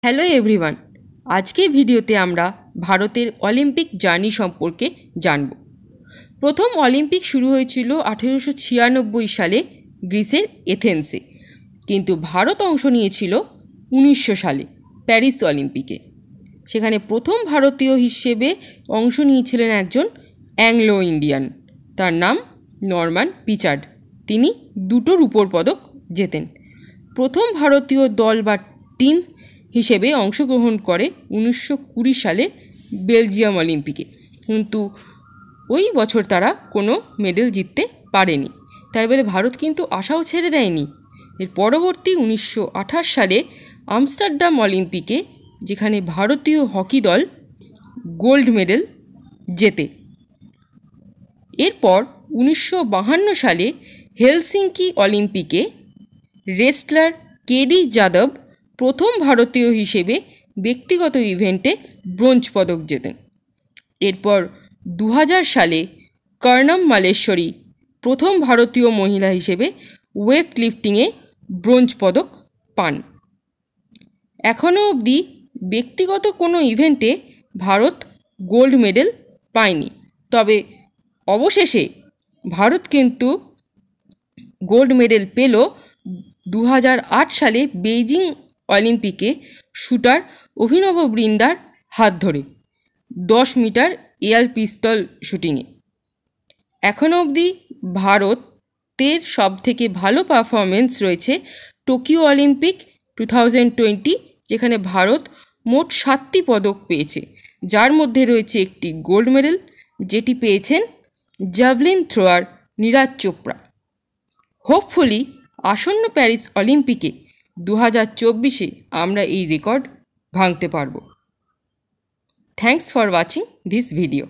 Hello everyone, আজকের ভিডিওতে আমরা ভারতের অলিম্পিক জার্নি সম্পর্কে জানব। প্রথম অলিম্পিক শুরু হয়েছিল 1896 সালে গ্রিসের এথেন্সে, কিন্তু ভারত অংশ নিয়েছিল 1900 সালে প্যারিস অলিম্পিকে। সেখানে প্রথম ভারতীয় হিসেবে অংশ নিয়েছিলেন একজন অ্যাংলো ইন্ডিয়ান, তার নাম নরম্যান পিচার্ড। তিনি 2টো রূপোর পদক জেতেন। প্রথম ভারতীয় দল বা টিম হিসেবে অংশগ্রহণ করে 1920 সালে বেলজিয়াম অলিম্পিকে, কিন্তু ওই বছর তারা কোনো মেডেল জিততে পারেনি। তাই বলে ভারত কিন্তু আশাও ছেড়ে দেয়নি। এর পরবর্তী 1928 সালে আমস্টারডাম অলিম্পিকে, যেখানে ভারতীয় হকি দল গোল্ড মেডেল জেতে। এরপর 1952 সালে হেলসিঙ্কি অলিম্পিকে রেসলার কেডি যাদব প্রথম ভারতীয় হিসেবে ব্যক্তিগত ইভেন্টে ব্রোঞ্জ পদক জেতেন। এরপর 2000 সালে কর্ণম মালেশ্বরী প্রথম ভারতীয় মহিলা হিসেবে ওয়েট লিফটিংয়ে ব্রোঞ্জ পদক পান। এখনও অবধি ব্যক্তিগত কোনো ইভেন্টে ভারত গোল্ড মেডেল পায়নি, তবে অবশেষে ভারত কিন্তু গোল্ড মেডেল পেল 2008 সালে বেইজিং অলিম্পিকে শুটার অভিনব বৃন্দার হাত ধরে 10 মিটার এয়ার পিস্তল শুটিংয়ে। এখনও অবধি ভারতের সবথেকে ভালো পারফরমেন্স রয়েছে টোকিও অলিম্পিক 2020, যেখানে ভারত মোট 7টি পদক পেয়েছে, যার মধ্যে রয়েছে একটি গোল্ড মেডেল, যেটি পেয়েছেন javelin thrower Neeraj Chopra. Hopefully আসন্ন প্যারিস অলিম্পিকে 2024-এ আমরা এই রেকর্ড ভাঙতে পারব। Thanks for watching this video.